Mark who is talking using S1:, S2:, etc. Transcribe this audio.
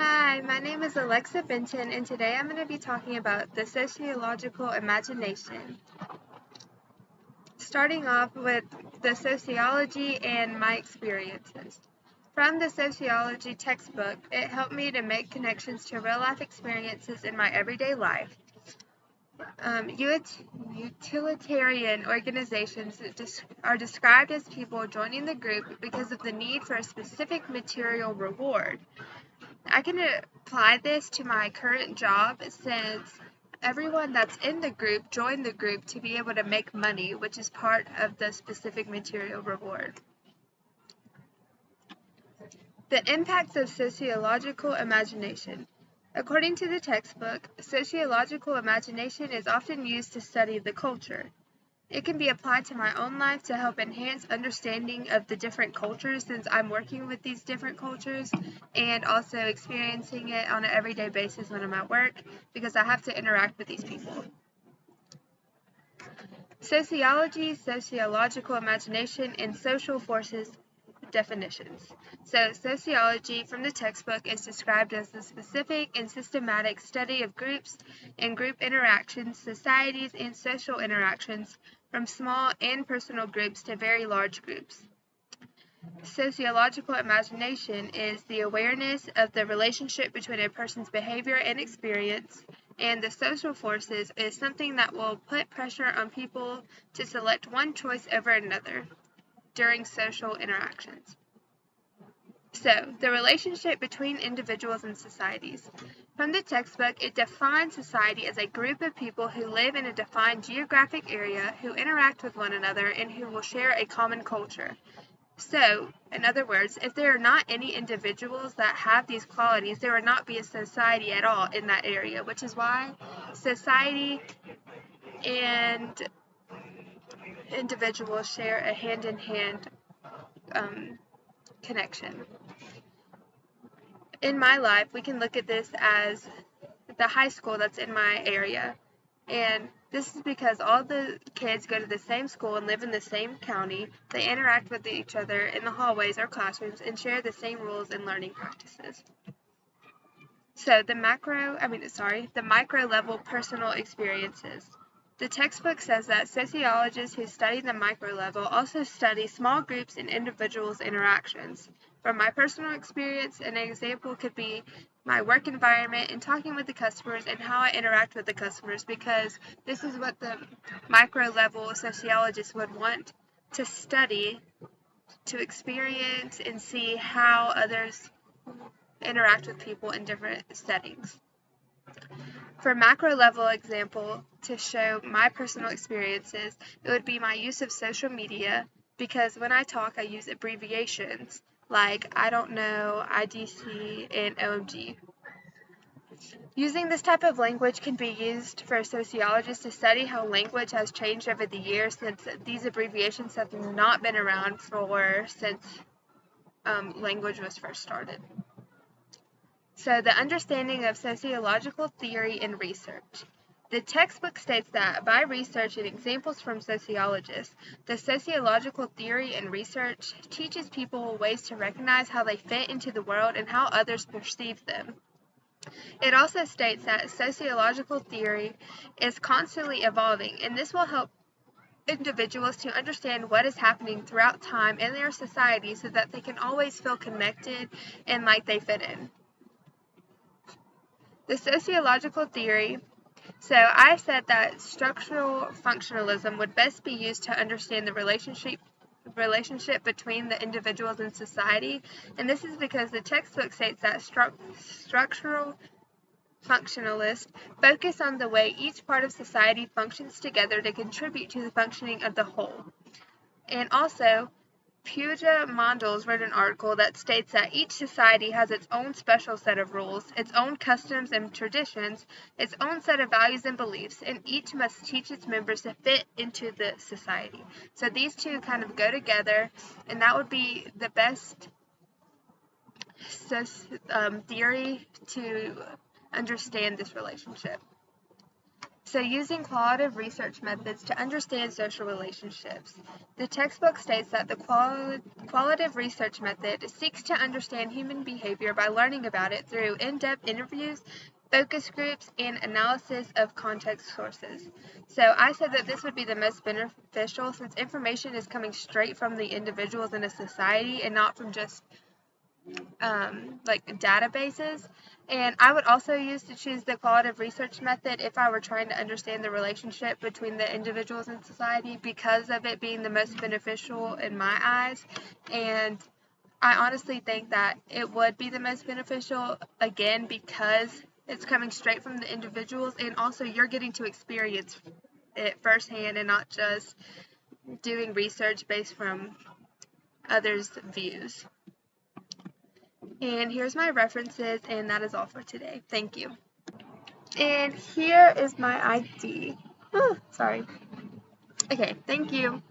S1: Hi, my name is Alexa Benton, and today I'm going to be talking about the sociological imagination. Starting off with the sociology and my experiences. From the sociology textbook, it helped me to make connections to real life experiences in my everyday life. Utilitarian organizations are described as people joining the group because of the need for a specific material reward. I can apply this to my current job since everyone that's in the group joined the group to be able to make money, which is part of the specific material reward. The impacts of sociological imagination. According to the textbook, sociological imagination is often used to study the culture. It can be applied to my own life to help enhance understanding of the different cultures since I'm working with these different cultures and also experiencing it on an everyday basis when I'm at work because I have to interact with these people. Sociology, sociological imagination, and social forces definitions. So, sociology from the textbook is described as the specific and systematic study of groups and group interactions, societies, and social interactions from small and personal groups to very large groups. Sociological imagination is the awareness of the relationship between a person's behavior and experience, and the social forces is something that will put pressure on people to select one choice over another during social interactions. So, the relationship between individuals and societies. From the textbook, it defines society as a group of people who live in a defined geographic area, who interact with one another, and who will share a common culture. So, in other words, if there are not any individuals that have these qualities, there would not be a society at all in that area, which is why society and individuals share a hand-in-hand connection. In my life, we can look at this as the high school that's in my area. And this is because all the kids go to the same school and live in the same county. They interact with each other in the hallways or classrooms and share the same rules and learning practices. So the micro level personal experiences. The textbook says that sociologists who study the micro level also study small groups and individuals' interactions. From my personal experience, an example could be my work environment and talking with the customers and how I interact with the customers, because this is what the micro level sociologists would want to study, to experience and see how others interact with people in different settings. For macro level example, to show my personal experiences, it would be my use of social media, because when I talk I use abbreviations like I don't know, IDC, and OMG. Using this type of language can be used for sociologists to study how language has changed over the years, since these abbreviations have not been around since language was first started. So, the understanding of sociological theory and research. The textbook states that by research and examples from sociologists, the sociological theory and research teaches people ways to recognize how they fit into the world and how others perceive them. It also states that sociological theory is constantly evolving, and this will help individuals to understand what is happening throughout time in their society so that they can always feel connected and like they fit in. The sociological theory. So I said that structural functionalism would best be used to understand the relationship between the individuals and society, and this is because the textbook states that structural functionalists focus on the way each part of society functions together to contribute to the functioning of the whole. And also, Pooja Mandals wrote an article that states that each society has its own special set of rules, its own customs and traditions, its own set of values and beliefs, and each must teach its members to fit into the society. So these two kind of go together, and that would be the best theory to understand this relationship. So using qualitative research methods to understand social relationships. The textbook states that the qualitative research method seeks to understand human behavior by learning about it through in-depth interviews, focus groups, and analysis of context sources. So I said that this would be the most beneficial since information is coming straight from the individuals in a society and not from just like databases. And I would also choose the qualitative research method if I were trying to understand the relationship between the individuals in society because of it being the most beneficial in my eyes. And I honestly think that it would be the most beneficial, again, because it's coming straight from the individuals and also you're getting to experience it firsthand and not just doing research based from others' views. And here's my references, and that is all for today. Thank you. And here is my ID. Oh, sorry. Okay, thank you.